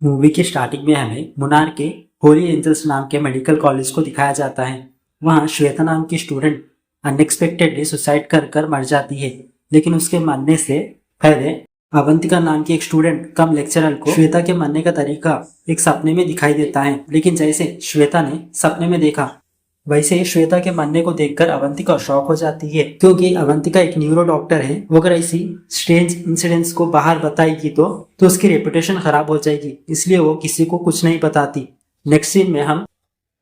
Movie के starting में हमें मुनार के होली एंजल्स नाम के मेडिकल कॉलेज को दिखाया जाता है। वहाँ श्वेता नाम की स्टूडेंट अनएक्सपेक्टेडली सुसाइड कर मर जाती है, लेकिन उसके मरने से पहले अवंतिका नाम की एक स्टूडेंट कम लेक्चरर को श्वेता के मरने का तरीका एक सपने में दिखाई देता है। लेकिन जैसे श्वेता ने सपने में देखा वैसे ही श्वेता के मरने को देखकर अवंतिका शॉक हो जाती है, क्योंकि अवंतिका एक न्यूरो डॉक्टर है। वो अगर ऐसी स्ट्रेंज इंसिडेंट्स को बाहर बताएगी तो उसकी रेपुटेशन खराब हो जाएगी, इसलिए वो किसी को कुछ नहीं बताती। नेक्स्ट सीन में हम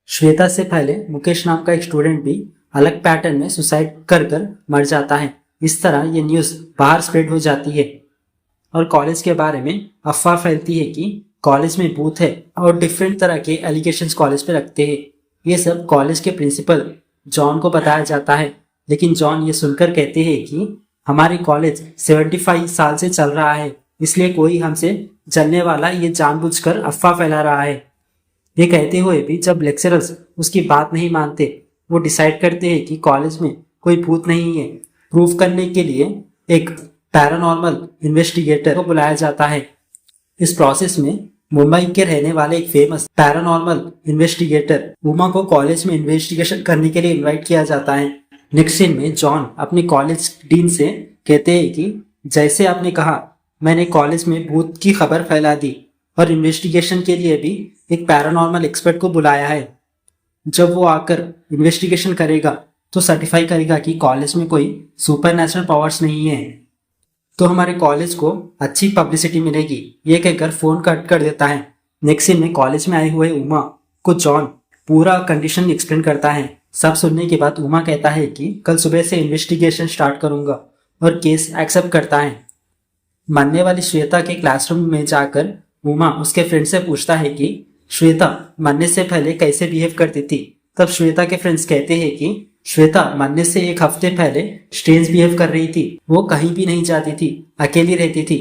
श्वेता से पहले मुकेश नाम का एक स्टूडेंट भी अलग पैटर्न में सुसाइड कर मर जाता है। इस तरह ये न्यूज बाहर स्प्रेड हो जाती है और कॉलेज के बारे में अफवाह फैलती है कि कॉलेज में भूत है और डिफरेंट तरह के एलिगेशंस कॉलेज पे रखते हैं। ये सब कॉलेज के प्रिंसिपल जॉन को बताया जाता है, लेकिन जॉन ये सुनकर कहते हैं कि हमारी कॉलेज 75 साल से चल रहा है, इसलिए कोई हमसे जलने वाला ये जानबूझकर अफवाह फैला रहा है। ये कहते हुए भी जब लेक्चरर्स उसकी बात नहीं मानते, वो डिसाइड करते हैं कि कॉलेज में कोई भूत नहीं है। प्रूव करने के लिए एक पैरानॉर्मल इन्वेस्टिगेटर को बुलाया जाता है। इस प्रोसेस में मुंबई के रहने वाले एक फेमस पैरानॉर्मल इन्वेस्टिगेटर उमा को कॉलेज में इन्वेस्टिगेशन करने के लिए इनवाइट किया जाता है। नेक्स्ट सीन में जॉन अपने कॉलेज डीन से कहते हैं कि जैसे आपने कहा, मैंने कॉलेज में भूत की खबर फैला दी और इन्वेस्टिगेशन के लिए भी एक पैरानॉर्मल एक्सपर्ट को बुलाया है। जब वो आकर इन्वेस्टिगेशन करेगा तो सर्टिफाई करेगा कि कॉलेज में कोई सुपरनैचुरल पावर्स नहीं है, तो हमारे कॉलेज को अच्छी पब्लिसिटी मिलेगी। ये कहकर फोन कट कर देता है। नेक्स्ट सीन में कॉलेज में आए हुए उमा को जॉन पूरा कंडीशन एक्सप्लेन करता है। सब सुनने के बाद उमा कहता है कि कल सुबह से इन्वेस्टिगेशन स्टार्ट करूंगा और केस एक्सेप्ट करता है। मरने वाली श्वेता के क्लासरूम में जाकर उमा उसके फ्रेंड से पूछता है कि श्वेता मरने से पहले कैसे बिहेव करती थी। तब श्वेता के फ्रेंड्स कहते हैं कि श्वेता मरने से एक हफ्ते पहले स्ट्रेंज बिहेव कर रही थी। वो कहीं भी नहीं जाती थी, अकेली रहती थी।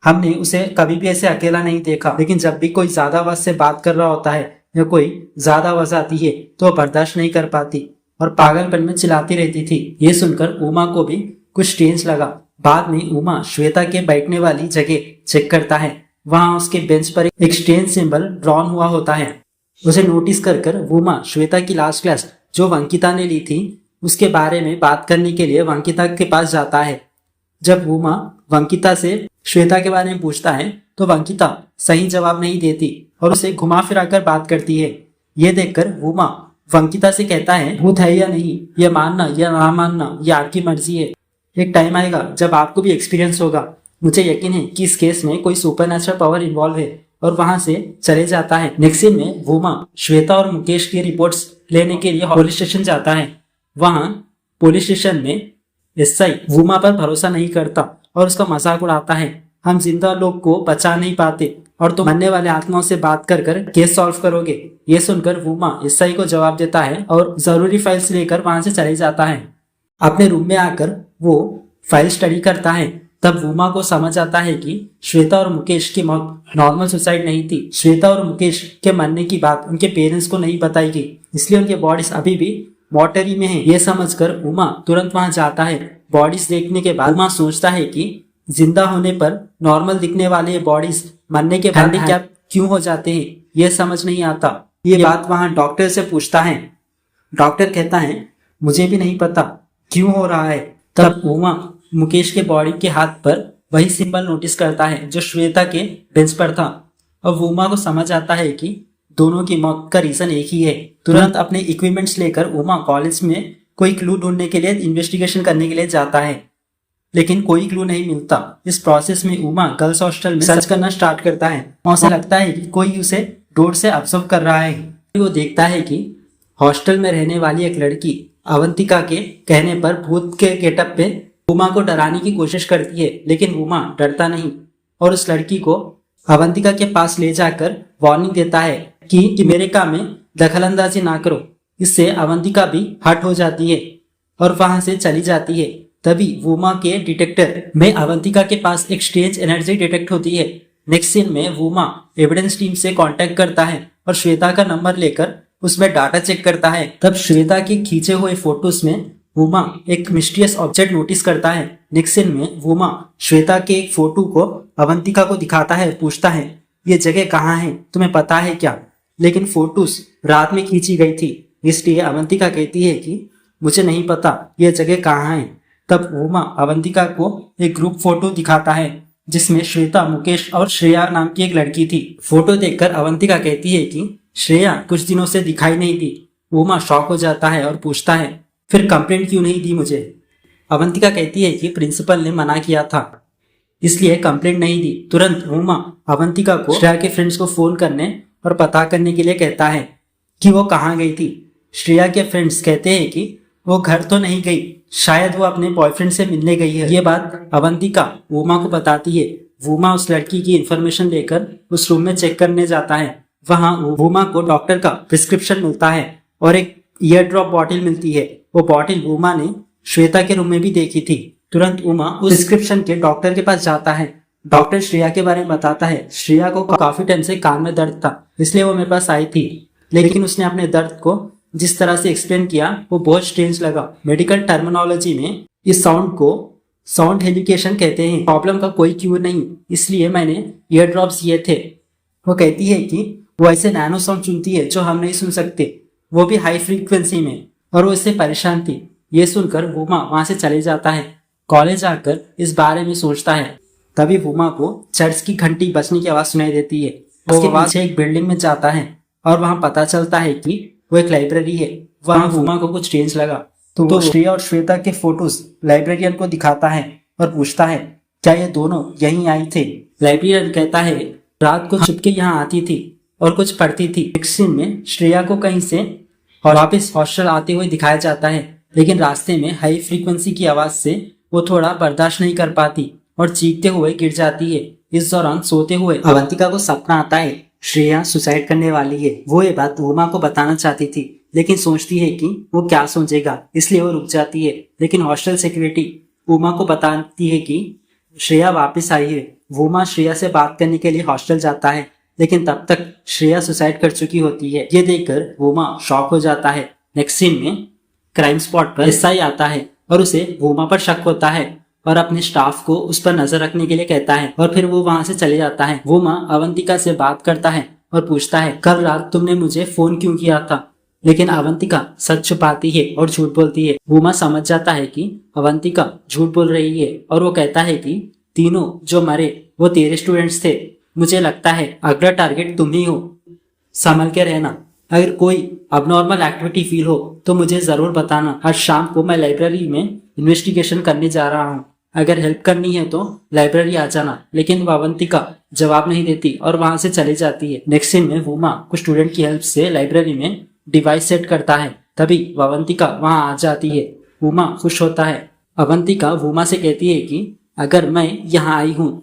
हमने उसे कभी भी ऐसे अकेला नहीं देखा, लेकिन जब भी कोई ज्यादा आवाज से बात कर रहा होता है या कोई ज्यादा आवाज आती है तो बर्दाश्त नहीं कर पाती और पागलपन में चिल्लाती रहती थी। ये सुनकर उमा को भी कुछ स्ट्रेंज लगा। बाद में उमा श्वेता के बैठने वाली जगह चेक करता है। वहां उसके बेंच पर एक स्ट्रेंज सिंबल ड्रॉन हुआ होता है। उसे नोटिस कर उमा श्वेता की लास्ट क्लास जो वंकिता ने ली थी उसके बारे में बात करने के लिए वंकिता के पास जाता है। जब उमा वंकिता से श्वेता के बारे में पूछता है तो वंकिता सही जवाब नहीं देती और उसे घुमा फिरा कर बात करती है। ये देखकर उमा वंकिता से कहता है, भूत है या नहीं, ये मानना या ना मानना ये आपकी मर्जी है। एक टाइम आएगा जब आपको भी एक्सपीरियंस होगा। मुझे यकीन है कि इस केस में कोई सुपरनैचुरल पावर इन्वॉल्व है, और वहां से चले जाता है। नेक्स्ट सीन में उमा श्वेता और मुकेश की रिपोर्ट्स लेने के लिए पुलिस स्टेशन जाता है। वहां पुलिस स्टेशन में एसआई उमा पर भरोसा नहीं करता और उसका मजाक उड़ाता है। हम जिंदा लोग को बचा नहीं पाते और तुम मरने वाले आत्माओं से बात कर केस सॉल्व करोगे। ये सुनकर उमा एसआई को जवाब देता है और जरूरी फाइल्स लेकर वहां से चले जाता है। अपने रूम में आकर वो फाइल स्टडी करता है। तब उमा को समझ आता है कि श्वेता और मुकेश की मौत नॉर्मल सुसाइड नहीं थी। श्वेता और मुकेश के मरने की बात उनके पेरेंट्स को नहीं बताई गई, इसलिए उनके बॉडीज अभी भी मॉर्टरी में है। ये समझकर उमा तुरंत वहां जाता है। बॉडीज देखने के बाद उमा सोचता है कि जिंदा होने पर नॉर्मल दिखने वाले बॉडीज मरने के बाद क्या क्यों हो जाते हैं, ये समझ नहीं आता। ये बात वहां डॉक्टर से पूछता है। डॉक्टर कहता है मुझे भी नहीं पता क्यों हो रहा है। तब उमा मुकेश के बॉडी के हाथ पर वही सिंबल नोटिस करता है जो श्वेता के बेंच पर था। अब उमा को समझ आता है कि दोनों की मौत का रीजन एक ही है। तुरंत अपने इक्विपमेंट्स लेकर उमा कॉलेज में कोई क्लू ढूंढने के लिए इन्वेस्टिगेशन करने के लिए जाता है, लेकिन कोई क्लू नहीं मिलता। इस प्रोसेस में उमा गर्ल्स हॉस्टल में सर्च करना स्टार्ट करता है। उसे लगता है कि कोई उसे दूर से ऑब्जर्व कर रहा है। वो देखता है कि हॉस्टल में रहने वाली एक लड़की अवंतिका के कहने पर भूत के गेटअप पे उमा को डराने की कोशिश करती है, लेकिन उमा डरता नहीं और उस लड़की को अवंतिका के पास ले जाकर वार्निंग देता है कि मेरे काम में दखलंदाजी ना करो। इससे अवंतिका भी हट हो जाती है और वहां से चली जाती है। तभी उमा के डिटेक्टर में अवंतिका के पास एक स्ट्रेंज एनर्जी डिटेक्ट होती है। नेक्स्ट सीन में उमा एविडेंस टीम से कांटेक्ट करता है और श्वेता का नंबर लेकर उसमें डाटा चेक करता है। तब श्वेता के खींचे हुए फोटोज में उमा एक मिस्टीरियस ऑब्जेक्ट नोटिस करता है। नेक्स्ट सीन में उमा श्वेता के एक फोटो को अवंतिका को दिखाता है, पूछता है ये जगह कहाँ है, तुम्हें पता है क्या? लेकिन फोटोज रात में खींची गई थी, इसलिए अवंतिका कहती है कि मुझे नहीं पता ये जगह कहाँ है। तब उमा अवंतिका को एक ग्रुप फोटो दिखाता है जिसमें श्वेता, मुकेश और श्रेया नाम की एक लड़की थी। फोटो देखकर अवंतिका कहती है कि श्रेया कुछ दिनों से दिखाई नहीं दी। उमा शॉक हो जाता है और पूछता है फिर कंप्लेंट क्यों नहीं दी मुझे? अवंतिका कहती है कि प्रिंसिपल ने मना किया था इसलिए कंप्लेंट नहीं दी। तुरंत उमा अवंतिका को श्रेया के फ्रेंड्स को फोन करने और पता करने के लिए कहता है कि वो कहाँ गई थी। श्रेया के फ्रेंड्स कहते हैं कि वो घर तो नहीं गई, शायद वो अपने बॉयफ्रेंड से मिलने गई है। ये बात अवंतिका उमा को बताती है। उमा उस लड़की की इंफॉर्मेशन लेकर उस रूम में चेक करने जाता है। वहाँ उमा को डॉक्टर का प्रिस्क्रिप्शन मिलता है और एक ईयर ड्रॉप बॉटल मिलती है। वो बॉटल उमा ने श्वेता के रूम में भी देखी थी। तुरंत उमा उस प्रिस्क्रिप्शन के डॉक्टर के पास जाता है। डॉक्टर श्रेया के बारे में बताता है। श्रेया को काफी टाइम से कान में दर्द था, इसलिए वो मेरे पास आई थी, लेकिन उसने अपने दर्द को जिस तरह से एक्सप्लेन किया वो बहुत स्ट्रेंज लगा। मेडिकल टर्मिनोलॉजी में इस साउंड को साउंड हेलिकेशन कहते हैं। प्रॉब्लम का कोई क्यूर नहीं, इसलिए मैंने ईयर ड्रॉप्स लिए थे। वो कहती है कि वो ऐसे नैनो साउंड सुनती है जो हम नहीं सुन सकते, वो भी हाई फ्रीक्वेंसी में, और वो इससे परेशान थी। ये सुनकर उमा वहां से चले जाता है। कॉलेज आकर इस बारे में सोचता है। तभी उमा को चर्च की घंटी बजने की आवाज सुनाई देती है। उसके पीछे एक बिल्डिंग में जाता है और वहां पता चलता है कि वो एक लाइब्रेरी है। वहां उमा को कुछ चेंज लगा तो श्रेया और श्वेता के फोटोज लाइब्रेरियन को दिखाता है और पूछता है क्या ये दोनों यहीं आई थे? लाइब्रेरियन कहता है रात को छुपके यहाँ आती थी और कुछ पढ़ती थी। नेक्स्ट सीन में श्रेया को कहीं से और वापस हॉस्टल आते हुए दिखाया जाता है, लेकिन रास्ते में हाई फ्रीक्वेंसी की आवाज से वो थोड़ा बर्दाश्त नहीं कर पाती और चीखते हुए गिर जाती है। इस दौरान सोते हुए अवंतिका को सपना आता है श्रेया सुसाइड करने वाली है। वो ये बात उमा को बताना चाहती थी, लेकिन सोचती है कि वो क्या सोचेगा, इसलिए वो रुक जाती है। लेकिन हॉस्टल सिक्योरिटी उमा को बताती है कि श्रेया वापस आई है। उमा श्रेया से बात करने के लिए हॉस्टल जाता है, लेकिन तब तक श्रेया सुसाइड कर चुकी होती है। ये देखकर उमा शॉक हो जाता है। नेक्स्ट सीन में क्राइम स्पॉट पर एसआई आता है और उसे उमा पर शक होता है और अपने स्टाफ को उस पर नजर रखने के लिए कहता है और फिर वो वहां से चले जाता है। उमा अवंतिका से बात करता है और पूछता है कल रात तुमने मुझे फोन क्यों किया था? लेकिन अवंतिका सच छुपाती है और झूठ बोलती है। उमा समझ जाता है कि अवंतिका झूठ बोल रही है और वो कहता है कि तीनों जो मरे वो तेरे स्टूडेंट्स थे। मुझे लगता है अगला टारगेट तुम ही हो, संभल के रहना। अगर कोई अबनॉर्मल एक्टिविटी फील हो तो मुझे जरूर बताना। आज शाम को मैं लाइब्रेरी में इन्वेस्टिगेशन करने जा रहा हूँ, अगर हेल्प करनी है तो लाइब्रेरी आ जाना। लेकिन वो अवंतिका जवाब नहीं देती और वहां से चली जाती है। नेक्स्ट सीन में उमा कुछ स्टूडेंट की हेल्प से लाइब्रेरी में डिवाइस सेट करता है। तभी अवंतिका वहां आ जाती है। उमा खुश होता है। अवंतिका उमा से कहती है कि अगर मैं यहाँ आई हूँ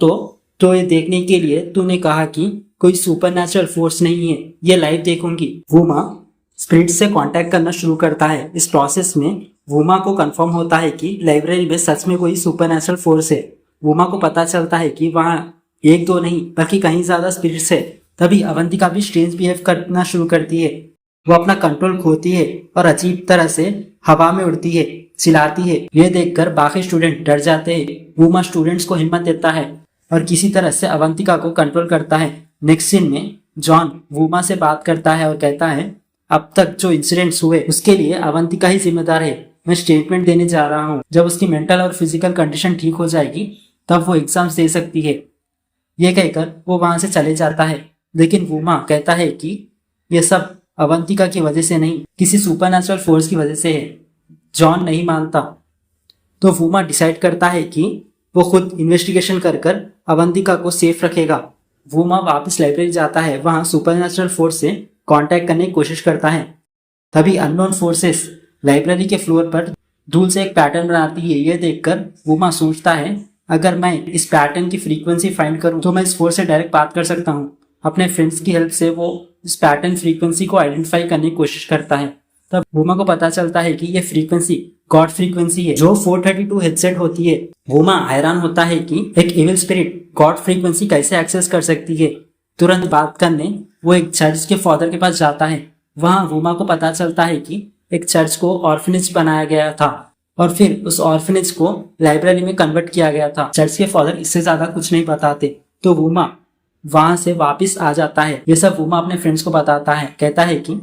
तो ये देखने के लिए तूने कहा कि कोई सुपरनैचुरल फोर्स नहीं है, ये लाइव देखूंगी। उमा स्पिरिट से कांटेक्ट करना शुरू करता है। इस प्रोसेस में उमा को कंफर्म होता है कि लाइब्रेरी में सच में कोई सुपरनैचुरल फोर्स है। उमा को पता चलता है कि वहाँ एक दो नहीं बल्कि कहीं ज्यादा स्पिरिट्स है। तभी अवंतिका भी स्ट्रेंज बिहेव करना शुरू करती है। वो अपना कंट्रोल खोती है और अजीब तरह से हवा में उड़ती है, चिल्लाती है। ये देखकर बाकी स्टूडेंट डर जाते हैं। उमा स्टूडेंट्स को हिम्मत देता है और किसी तरह से अवंतिका को कंट्रोल करता है। नेक्स्ट सीन में जॉन वुमा से बात करता है और कहता है अब तक जो इंसिडेंट्स हुए उसके लिए अवंतिका ही जिम्मेदार है। मैं स्टेटमेंट देने जा रहा हूँ। जब उसकी मेंटल और फिजिकल कंडीशन ठीक हो जाएगी तब वो एग्जाम्स दे सकती है। ये कहकर वो वहां से चले जाता है, लेकिन वुमा कहता है कि ये सब अवंतिका की वजह से नहीं, किसी सुपरनैचुरल फोर्स की वजह से है। जॉन नहीं मानता तो वुमा डिसाइड करता है कि वो खुद इन्वेस्टिगेशन कर अवंतिका को सेफ रखेगा। वुमा वापस लाइब्रेरी जाता है। वहां सुपरनैचुरल फोर्स से कांटेक्ट करने की कोशिश करता है। तभी अननोन फोर्सेस लाइब्रेरी के फ्लोर पर धूल से एक पैटर्न बनाती है। ये देखकर वुमा सोचता है अगर मैं इस पैटर्न की फ्रीक्वेंसी फाइंड करूं तो मैं इस फोर्स से डायरेक्ट बात कर सकता हूं। अपने फ्रेंड्स की हेल्प से वो इस पैटर्न फ्रीक्वेंसी को आइडेंटिफाई करने की कोशिश करता है। तब वुमा को पता चलता है कि ये फ्रीक्वेंसी गॉड फ्रीक्वेंसी है जो 432 हेडसेट होती है। वुमा हैरान होता है कि एक इविल स्पिरिट गॉड फ्रीक्वेंसी कैसे एक्सेस कर सकती है। तुरंत बात करने वो एक चर्च के फादर के पास जाता है। वहां वुमा को पता चलता है कि एक चर्च को ऑर्फनेज बनाया गया था और फिर उस ऑर्फनेज को लाइब्रेरी में कन्वर्ट किया गया था। चर्च के फादर इससे ज्यादा कुछ नहीं बताते तो वुमा वहां से वापस आ जाता है। ये सब वुमा अपने फ्रेंड्स को बताता है, कहता है कि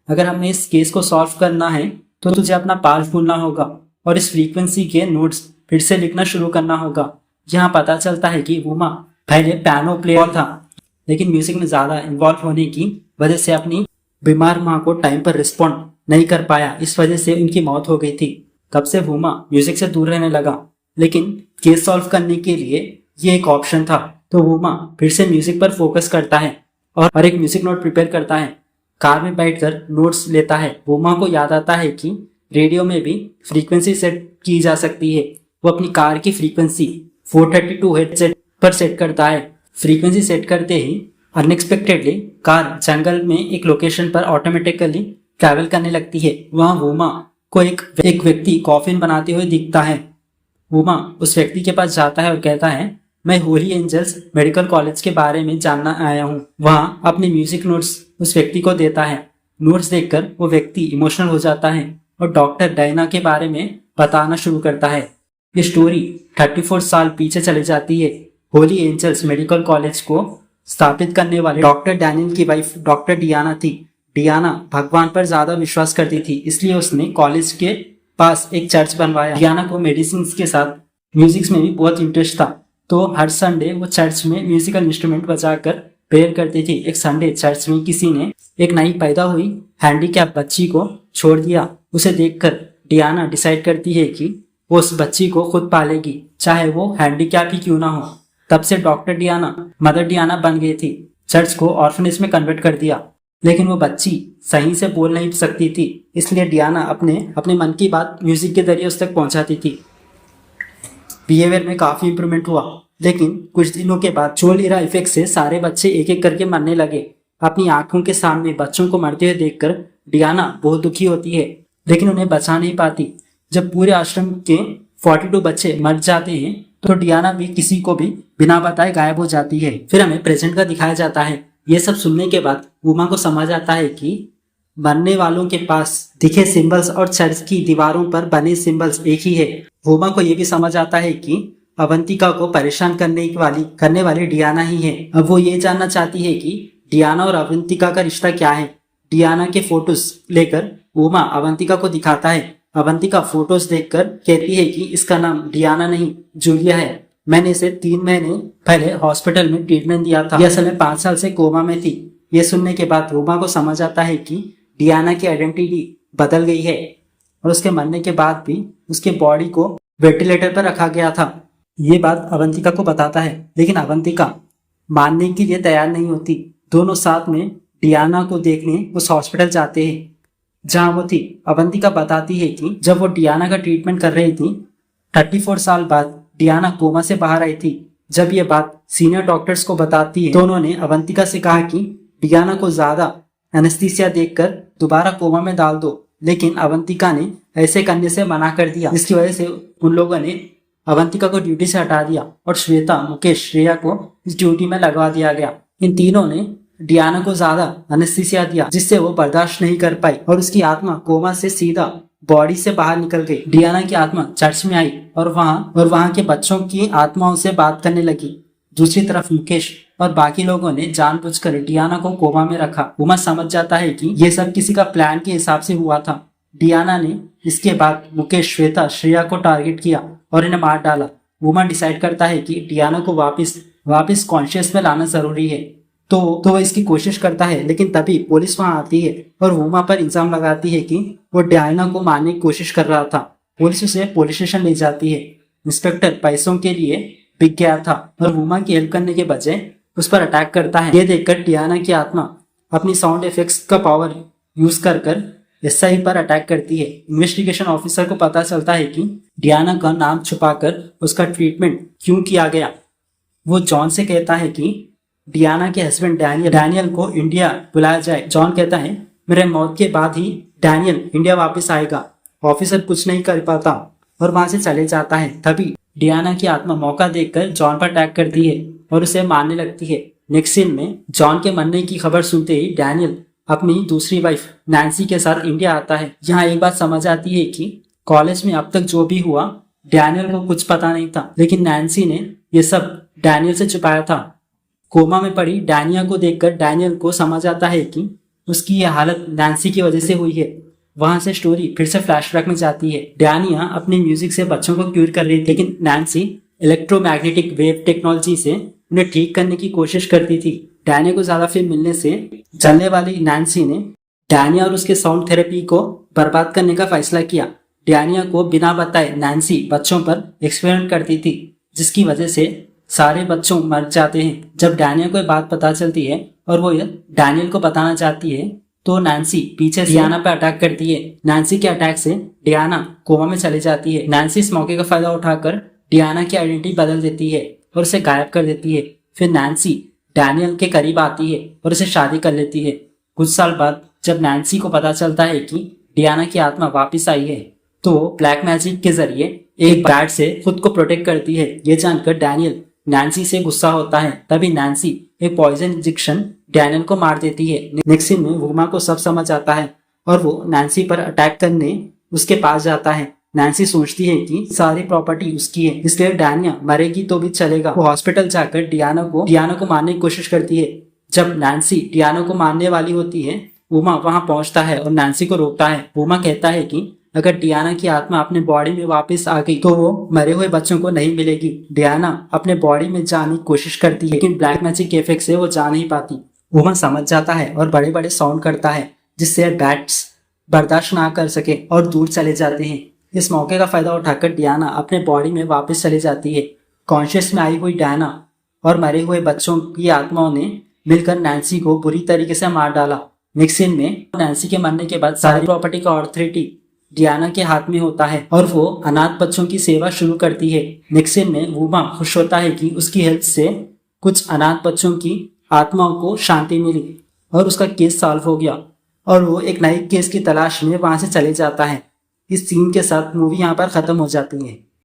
अगर हमें इस केस को सॉल्व करना है तो तुझे अपना पास्ट भूलना होगा और इस फ्रीक्वेंसी के नोट्स फिर से लिखना शुरू करना होगा। यहाँ पता चलता है कि वुमा पहले पियानो प्लेयर था, लेकिन म्यूजिक में ज्यादा इन्वॉल्व होने की वजह से अपनी बीमार माँ को टाइम पर रिस्पॉन्ड नहीं कर पाया, इस वजह से उनकी मौत हो गई थी। तब से वुमा म्यूजिक से दूर रहने लगा, लेकिन केस सॉल्व करने के लिए ये एक ऑप्शन था। तो वुमा फिर से म्यूजिक पर फोकस करता है और एक म्यूजिक नोट प्रिपेयर करता है। कार में बैठकर नोट्स लेता है। वुमा को याद आता है कि रेडियो में भी फ्रीक्वेंसी सेट की जा सकती है। वो अपनी कार की फ्रीक्वेंसी 432 हेडसेट पर सेट करता है। फ्रीक्वेंसी सेट करते ही अनएक्सपेक्टेडली कार जंगल में एक लोकेशन पर ऑटोमेटिकली ट्रैवल करने लगती है। वहाँ वुमा को एक व्यक्ति कॉफिन बनाते हुए दिखता है। वुमा उस व्यक्ति के पास जाता है और कहता है, मैं होली एंजल्स मेडिकल कॉलेज के बारे में जानना आया हूँ। वहाँ अपने म्यूजिक नोट्स उस व्यक्ति को देता है। नोट्स देखकर वो व्यक्ति इमोशनल हो जाता है और डॉक्टर डायना के बारे में बताना शुरू करता है। ये स्टोरी 34 साल पीछे चले जाती है। होली एंजल्स मेडिकल कॉलेज को स्थापित करने वाले डॉक्टर डैनियल की वाइफ डॉक्टर डियाना थी। डियाना भगवान पर ज्यादा विश्वास करती थी, इसलिए उसने कॉलेज के पास एक चर्च बनवाया। डियाना को मेडिसिन के साथ म्यूजिक में भी बहुत इंटरेस्ट था, तो हर संडे वो चर्च में म्यूजिकल इंस्ट्रूमेंट बजाकर प्रेयर करती थी। एक संडे चर्च में किसी ने एक नई पैदा हुई हैंडीकैप बच्ची को छोड़ दिया। उसे देखकर डियाना डिसाइड करती है कि वो उस बच्ची को खुद पालेगी, चाहे वो हैंडीकैप ही क्यों ना हो। तब से डॉक्टर डियाना मदर डियाना बन गई थी। चर्च को ऑर्फनेज में कन्वर्ट कर दिया, लेकिन वो बच्ची सही से बोल नहीं सकती थी, इसलिए डियाना अपने मन की बात म्यूजिक के जरिए उस तक पहुंचाती थी। बिहेवियर में काफी इंप्रूवमेंट हुआ, लेकिन कुछ दिनों के बाद चोल-इरा इफेक्ट से सारे बच्चे एक एक करके मरने लगे। अपनी आंखों के सामने बच्चों को मरते हुए देखकर डियाना बहुत दुखी होती है, लेकिन उन्हें बचा नहीं पाती। जब पूरे आश्रम के 42 बच्चे मर जाते हैं तो डियाना भी किसी को भी बिना बताए गायब हो जाती है। फिर हमें प्रेजेंट का दिखाया जाता है। ये सब सुनने के बाद वुमा को समझ आता है कि मरने वालों के पास दिखे सिंबल्स और चर्च की दीवारों पर बने सिंबल्स एक ही है। वुमा को ये भी समझ आता है कि अवंतिका को परेशान करने वाली डियाना ही है। अब वो ये जानना चाहती है कि डियाना और अवंतिका का रिश्ता क्या है। डियाना के फोटोज लेकर वुमा अवंतिका को दिखाता है। अवंतिका फोटोज देखकर कहती है कि इसका नाम डियाना नहीं जूलिया है। मैंने इसे 3 महीने पहले हॉस्पिटल में ट्रीटमेंट दिया था। यह असल में 5 साल से कोमा में थी। ये सुनने के बाद वुमा को समझ आता है कि डियाना की आइडेंटिटी बदल गई है और उसके मरने के बाद भी उसके बॉडी को वेंटिलेटर पर रखा गया था। ये बात अवंतिका को बताता है, लेकिन अवंतिका मानने के लिए तैयार नहीं होती। दोनों साथ में डियाना को देखने उस हॉस्पिटल जाते हैं जहां वो थी। अवंतिका बताती है कि जब वो डियाना का ट्रीटमेंट कर रही थी 34 साल बाद डियाना कोमा से बाहर आई थी। जब ये बात सीनियर डॉक्टर्स को बताती है तो उन्होंने अवंतिका से कहा कि डियाना को ज्यादा एनेस्थीसिया देकर दोबारा कोमा में डाल दो, लेकिन अवंतिका ने ऐसे करने से मना कर दिया। इसकी वजह से उन लोगों ने अवंतिका को ड्यूटी से हटा दिया और श्वेता, मुकेश, श्रेया को इस ड्यूटी में लगवा दिया गया। इन तीनों ने डियाना को ज्यादा एनेस्थीसिया दिया, जिससे वो बर्दाश्त नहीं कर पाई और उसकी आत्मा कोमा से सीधा बॉडी से बाहर निकल गई। डियाना की आत्मा चर्च में आई और वहां के बच्चों की आत्माओं से बात करने लगी। दूसरी तरफ मुकेश और बाकी लोगों ने जानबूझकर डियाना को कोमा में रखा। वुमा समझ जाता है कि ये सब किसी का प्लान के हिसाब से हुआ था। डियाना ने इसके बाद मुकेश, श्वेता, श्रेया को टारगेट किया और इन्हें मार डाला। वुमा डिसाइड करता है कि डियाना को वापस कॉन्शियस में लाना जरूरी है, तो वो इसकी कोशिश करता है, लेकिन तभी पुलिस वहां आती है और वुमा पर इल्जाम लगाती है कि वो डियाना को मारने की कोशिश कर रहा था। पुलिस उसे पुलिस स्टेशन ले जाती है। इंस्पेक्टर पैसों के लिए बिक गया था और वुमा की हेल्प करने के बजाय उस पर अटैक करता है। ये देखकर डियाना की आत्मा अपनी साउंड इफेक्ट्स का पावर यूज कर एसआई पर अटैक करती है। इन्वेस्टिगेशन ऑफिसर को पता चलता है कि डियाना का नाम छुपाकर उसका ट्रीटमेंट क्यों किया गया। वो जॉन से कहता है कि डियाना के हस्बैंड डैनियल को इंडिया बुलाया जाए। जॉन कहता है, मेरे मौत के बाद ही डैनियल इंडिया वापस आएगा। ऑफिसर कुछ नहीं कर पाता और वहां से चले जाता है। तभी डियाना की आत्मा मौका देखकर जॉन पर अटैक करती है और उसे मारने लगती है। नेक्स्ट सीन में जॉन के मरने की खबर सुनते ही डैनियल अपनी दूसरी वाइफ नैन्सी के साथ इंडिया आता है। यहाँ एक बात समझ आती है कि कॉलेज में अब तक जो भी हुआ डैनियल को कुछ पता नहीं था, लेकिन नैन्सी ने ये सब डैनियल से छुपाया था। कोमा में पड़ी डैनिया को देखकर डैनियल को समझ आता है कि उसकी यह हालत नैन्सी की वजह से हुई है। वहां से स्टोरी फिर से फ्लैशबैक में जाती है। डैनिया अपनी म्यूजिक से बच्चों को क्यूर कर रही थी, लेकिन नैन्सी इलेक्ट्रोमैग्नेटिक वेव टेक्नोलॉजी से उन्हें ठीक करने की कोशिश करती थी। डैनिया को ज्यादा फेम मिलने से जलने वाली नैन्सी ने डैनिया और उसके साउंड थेरेपी को बर्बाद करने का फैसला किया। डैनिया को बिना बताए नैन्सी बच्चों पर एक्सपेरिमेंट करती थी, जिसकी वजह से सारे बच्चों मर जाते हैं। जब डैनिया को ये बात पता चलती है और वो डैनियल को बताना चाहती है, तो नैन्सी पीछे से डियाना पर अटैक करती है। नैन्सी के अटैक से डियाना कोमा में चली जाती है। नैन्सी इस मौके का फायदा उठाकर डियाना की आइडेंटिटी बदल देती है और उसे गायब कर देती है। फिर नैन्सी डैनियल के करीब आती है और उसे शादी कर लेती है। कुछ साल बाद जब नैन्सी को पता चलता है कि डियाना की आत्मा वापस आई है, तो वो ब्लैक मैजिक के जरिए एक बैट से खुद को प्रोटेक्ट करती है। ये जानकर डैनियल नैन्सी से गुस्सा होता है। तभी नैन्सी एक पॉइजन इंजेक्शन डैनियल को मार देती है। नेक्स्ट सीन में वुमा को सब समझ आता है और वो नैन्सी पर अटैक करने उसके पास जाता है। नैन्सी सोचती है कि सारी प्रॉपर्टी उसकी है, इसलिए डैनिया मरेगी तो भी चलेगा। वो हॉस्पिटल जाकर डियाना को मारने की कोशिश करती है। जब नैन्सी डियाना को मारने वाली होती है, वुमा वहां पहुंचता है और नैन्सी को रोकता है। वुमा कहता है कि अगर डियाना की आत्मा अपने बॉडी में वापस आ गई तो वो मरे हुए बच्चों को नहीं मिलेगी। डियाना अपने बॉडी में जाने की कोशिश करती है, लेकिन ब्लैक मैजिक के इफेक्ट से वो जा नहीं पाती। वुमा समझ जाता है और बड़े बड़े साउंड करता है, जिससे बैट्स बर्दाश्त ना कर सके और दूर चले जाते हैं। इस मौके का फायदा उठाकर डियाना अपने बॉडी में वापस चली जाती है। कॉन्शियस में आई हुई डियाना और मरे हुए बच्चों की आत्माओं ने मिलकर नैन्सी को बुरी तरीके से मार डाला। नेक्स्ट सीन में नैन्सी के मरने के बाद सारी प्रॉपर्टी का अथॉरिटी डियाना के हाथ में होता है और वो अनाथ बच्चों की सेवा शुरू करती है। नेक्स्ट सीन में वुमा खुश होता है कि उसकी हेल्प से कुछ अनाथ बच्चों की आत्माओं को शांति मिली और उसका केस सॉल्व हो गया और वो एक नए केस की तलाश में वहां से चले जाता है। इस सीन के साथ मूवी यहाँ पर खत्म हो जाती है।